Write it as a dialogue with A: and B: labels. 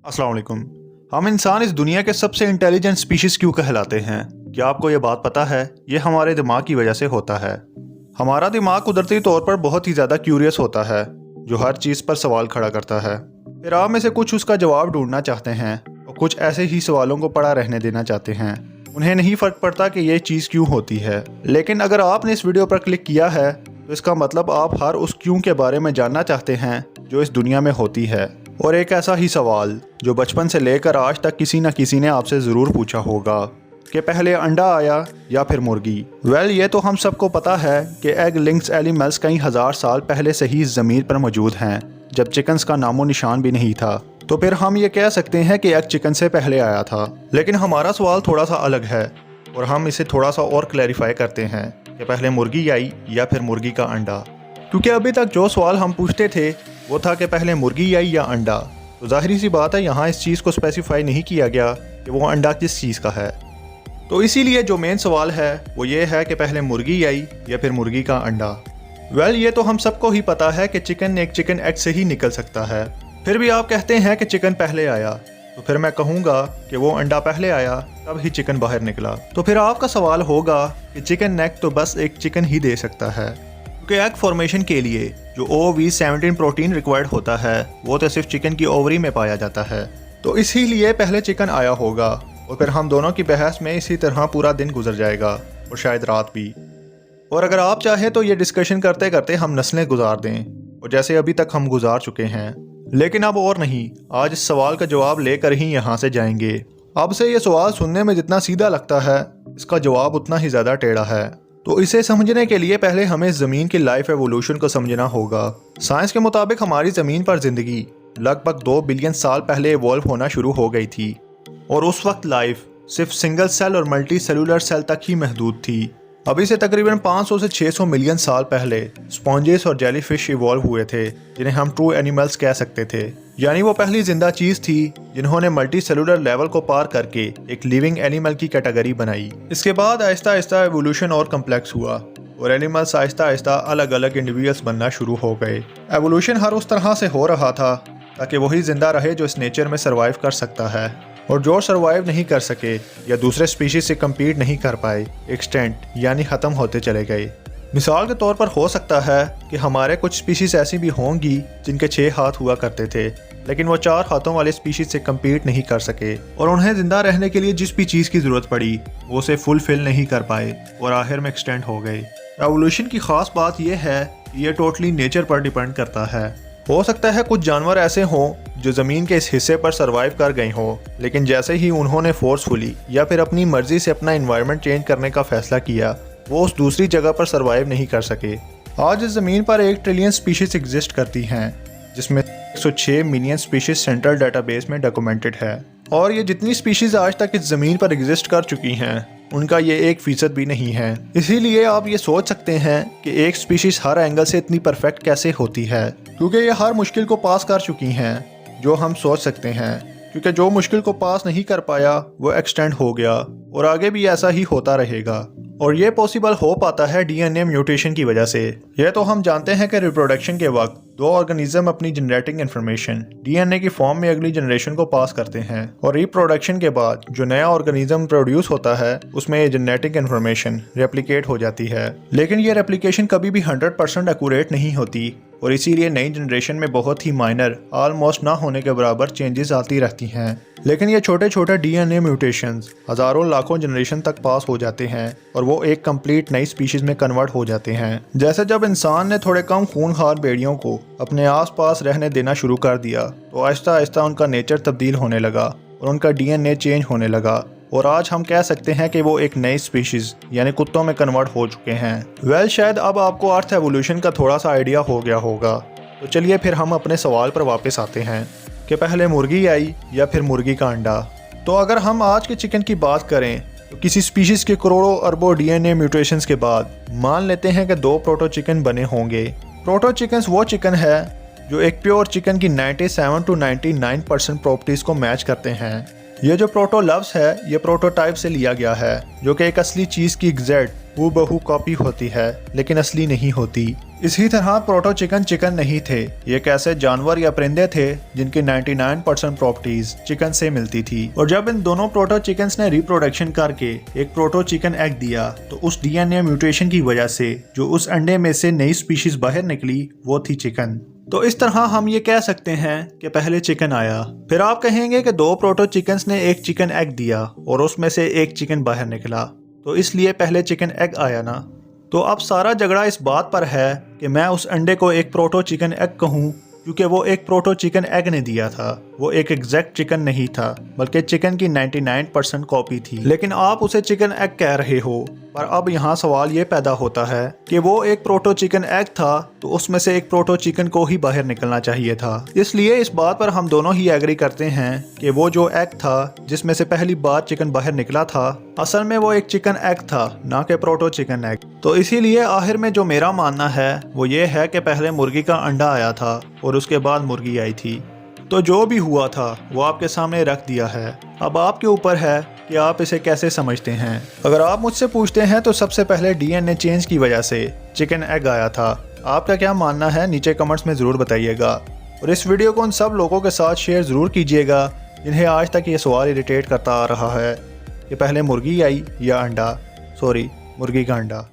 A: अस्सलाम वालेकुम। हम इंसान इस दुनिया के सबसे इंटेलिजेंट स्पीशीज़ क्यों कहलाते हैं? क्या आपको ये बात पता है? ये हमारे दिमाग की वजह से होता है। हमारा दिमाग कुदरती तौर पर बहुत ही ज़्यादा क्यूरियस होता है, जो हर चीज़ पर सवाल खड़ा करता है। फिर आप में से कुछ उसका जवाब ढूंढना चाहते हैं और कुछ ऐसे ही सवालों को पड़ा रहने देना चाहते हैं। उन्हें नहीं फ़र्क पड़ता कि ये चीज़ क्यों होती है। लेकिन अगर आपने इस वीडियो पर क्लिक किया है तो इसका मतलब आप हर उस क्यों के बारे में जानना चाहते हैं जो इस दुनिया में होती है। और एक ऐसा ही सवाल जो बचपन से लेकर आज तक किसी न किसी ने आपसे ज़रूर पूछा होगा कि पहले अंडा आया या फिर मुर्गी। ये तो हम सबको पता है कि एग लिंक्स एनिमल्स कई हज़ार साल पहले से ही इस ज़मीन पर मौजूद हैं, जब चिकन्स का नामो निशान भी नहीं था। तो फिर हम ये कह सकते हैं कि एग चिकन से पहले आया था। लेकिन हमारा सवाल थोड़ा सा अलग है और हम इसे थोड़ा सा और क्लैरिफाई करते हैं कि पहले मुर्गी आई या फिर मुर्गी का अंडा। क्योंकि अभी तक जो सवाल हम पूछते थे वो था कि पहले मुर्गी आई या अंडा। तो जाहिर सी बात है यहाँ इस चीज़ को स्पेसिफाई नहीं किया गया कि वो अंडा किस चीज़ का है। तो इसीलिए जो मेन सवाल है वो ये है कि पहले मुर्गी आई या फिर मुर्गी का अंडा। ये तो हम सबको ही पता है कि चिकन एक चिकन एग से ही निकल सकता है। फिर भी आप कहते हैं कि चिकन पहले आया, तो फिर मैं कहूँगा कि वो अंडा पहले आया तब ही चिकन बाहर निकला। तो फिर आपका सवाल होगा कि चिकन एग तो बस एक चिकन ही दे सकता है, क्योंकि एग फॉर्मेशन के लिए जो OV17 प्रोटीन रिक्वायर्ड होता है वो तो सिर्फ चिकन की ओवरी में पाया जाता है। तो इसीलिए पहले चिकन आया होगा और फिर हम दोनों की बहस में इसी तरह पूरा दिन गुजर जाएगा और शायद रात भी। और अगर आप चाहें तो ये डिस्कशन करते करते हम नस्लें गुजार दें, और जैसे अभी तक हम गुजार चुके हैं। लेकिन अब और नहीं, आज इस सवाल का जवाब लेकर ही यहाँ से जाएंगे। अब से ये सवाल सुनने में जितना सीधा लगता है, इसका जवाब उतना ही ज़्यादा टेढ़ा है। तो इसे समझने के लिए पहले हमें ज़मीन की लाइफ एवोल्यूशन को समझना होगा। साइंस के मुताबिक हमारी ज़मीन पर ज़िंदगी लगभग 2 बिलियन साल पहले इवॉल्व होना शुरू हो गई थी, और उस वक्त लाइफ सिर्फ सिंगल सेल और मल्टी सेलुलर सेल तक ही महदूद थी। अभी से तकरीबन 500 से 600 मिलियन साल पहले स्पॉन्जेस और जेलीफिश इवॉल्व हुए थे, जिन्हें हम ट्रू एनिमल्स कह सकते थे। यानी वो पहली जिंदा चीज़ थी जिन्होंने मल्टी सेलुलर लेवल को पार करके एक लिविंग एनिमल की कैटेगरी बनाई। इसके बाद आहिस्ता आहिस्ता एवोल्यूशन और कम्प्लेक्स हुआ और एनिमल्स आहिस्ता आहिस्ता अलग अलग इंडिविजुअल्स बनना शुरू हो गए। एवोल्यूशन हर उस तरह से हो रहा था ताकि वही जिंदा रहे जो इस नेचर में सर्वाइव कर सकता है, और जो सर्वाइव नहीं कर सके या दूसरे स्पीशीज से कम्पीट नहीं कर पाए, एक्सटेंट यानी ख़त्म होते चले गए। मिसाल के तौर पर हो सकता है कि हमारे कुछ स्पीशीज ऐसी भी होंगी जिनके 6 हाथ हुआ करते थे, लेकिन वो 4 हाथों वाले स्पीशीज से कम्पीट नहीं कर सके, और उन्हें जिंदा रहने के लिए जिस भी चीज़ की ज़रूरत पड़ी वो उसे फुलफिल नहीं कर पाए और आखिर में एक्सटेंट हो गए। एवोल्यूशन की ख़ास बात यह है कि यह टोटली नेचर पर डिपेंड करता है। हो सकता है कुछ जानवर ऐसे हों जो ज़मीन के इस हिस्से पर सर्वाइव कर गए हों, लेकिन जैसे ही उन्होंने फोर्सफुली या फिर अपनी मर्जी से अपना इन्वायरमेंट चेंज करने का फैसला किया, वो उस दूसरी जगह पर सर्वाइव नहीं कर सके। आज इस ज़मीन पर 1 ट्रिलियन स्पीशीज एग्जिस्ट करती हैं, जिसमें 106 मिलियन स्पीशीज सेंट्रल डाटाबेस में डॉक्यूमेंटेड है। और ये जितनी स्पीशीज आज तक इस ज़मीन पर एग्जिस्ट कर चुकी हैं उनका ये 1% भी नहीं है। इसीलिए आप ये सोच सकते हैं कि एक स्पीशीज हर एंगल से इतनी परफेक्ट कैसे होती है, क्योंकि ये हर मुश्किल को पास कर चुकी हैं जो हम सोच सकते हैं। क्योंकि जो मुश्किल को पास नहीं कर पाया वो एक्सटेंड हो गया, और आगे भी ऐसा ही होता रहेगा। और ये पॉसिबल हो पाता है DNA म्यूटेशन की वजह से। यह तो हम जानते हैं कि रिप्रोडक्शन के वक्त 2 ऑर्गेनिज्म अपनी जेनेटिक इन्फॉर्मेशन DNA की फॉर्म में अगली जनरेशन को पास करते हैं, और रिप्रोडक्शन के बाद जो नया ऑर्गेनिज्म प्रोड्यूस होता है उसमें ये जेनेटिक इन्फॉर्मेशन रेप्लिकेट हो जाती है। लेकिन ये रेप्लिकेशन कभी भी 100% एक्यूरेट नहीं होती, और इसीलिए नई जनरेशन में बहुत ही माइनर, ऑलमोस्ट ना होने के बराबर चेंजेस आती रहती हैं। लेकिन ये छोटे छोटे DNA म्यूटेशंस हज़ारों लाखों जनरेशन तक पास हो जाते हैं और वो एक कंप्लीट नई स्पीशीज में कन्वर्ट हो जाते हैं। जैसे जब इंसान ने थोड़े कम खूनखार भेड़ियों को अपने आसपास रहने देना शुरू कर दिया, तो आहिस्ता आहिस्ता उनका नेचर तब्दील होने लगा और उनका DNA चेंज होने लगा, और आज हम कह सकते हैं कि वो एक नई स्पीशीज यानी कुत्तों में कन्वर्ट हो चुके हैं। शायद अब आपको अर्थ एवोल्यूशन का थोड़ा सा आइडिया हो गया होगा। तो चलिए फिर हम अपने सवाल पर वापस आते हैं कि पहले मुर्गी आई या फिर मुर्गी का अंडा। तो अगर हम आज के चिकन की बात करें तो किसी स्पीशीज के करोड़ों अरबों DNA म्यूटेशंस के बाद मान लेते हैं कि 2 प्रोटो चिकन बने होंगे। प्रोटो चिकन्स वो चिकन है जो एक प्योर चिकन की 97 to 99% प्रॉपर्टीज को मैच करते हैं। ये जो प्रोटो लफ्ज़ है ये प्रोटोटाइप से लिया गया है, जो कि एक असली चीज़ की एग्जैक्ट हूबहू कॉपी होती है लेकिन असली नहीं होती। इसी तरह प्रोटो चिकन चिकन नहीं थे, ये एक ऐसे जानवर या परिंदे थे जिनकी 99% प्रॉपर्टीज चिकन से मिलती थी। और जब इन दोनों प्रोटो चिकन्स ने रिप्रोडक्शन करके एक प्रोटो चिकन एग दिया तो उस डीएनए म्यूटेशन की वजह से जो उस अंडे में से नई स्पीशीज बाहर निकली वो थी चिकन। तो इस तरह हम ये कह सकते हैं कि पहले चिकन आया, फिर आप कहेंगे कि दो प्रोटो चिकन्स ने एक चिकन एग दिया और उसमें से एक चिकन बाहर निकला, तो इसलिए पहले चिकन एग आया ना। तो अब सारा झगड़ा इस बात पर है कि मैं उस अंडे को एक प्रोटो चिकन एग कहूँ, क्योंकि वो एक प्रोटो चिकन एग ने दिया था। वो एक एग्जैक्ट चिकन नहीं था, बल्कि चिकन की 99% कॉपी थी। लेकिन आप उसे चिकन एग कह रहे हो। पर अब यहाँ सवाल ये पैदा होता है कि वो एक प्रोटो चिकन एग था तो उसमें से एक प्रोटो चिकन को ही बाहर निकलना चाहिए था। इसलिए इस बात पर हम दोनों ही एग्री करते हैं कि वो जो एग था जिसमें से पहली बार चिकन बाहर निकला था, असल में वो एक चिकन एग था, ना कि प्रोटो चिकन एग। तो इसीलिए आखिर में जो मेरा मानना है वो ये है कि पहले मुर्गी का अंडा आया था और उसके बाद मुर्गी आई थी। तो जो भी हुआ था वो आपके सामने रख दिया है। अब आपके ऊपर है कि आप इसे कैसे समझते हैं। अगर आप मुझसे पूछते हैं तो सबसे पहले डीएनए चेंज की वजह से चिकन एग आया था। आपका क्या मानना है नीचे कमेंट्स में ज़रूर बताइएगा। और इस वीडियो को उन सब लोगों के साथ शेयर ज़रूर कीजिएगा जिन्हें आज तक ये सवाल इरिटेट करता आ रहा है कि पहले मुर्गी आई या अंडा, सॉरी मुर्गी का अंडा।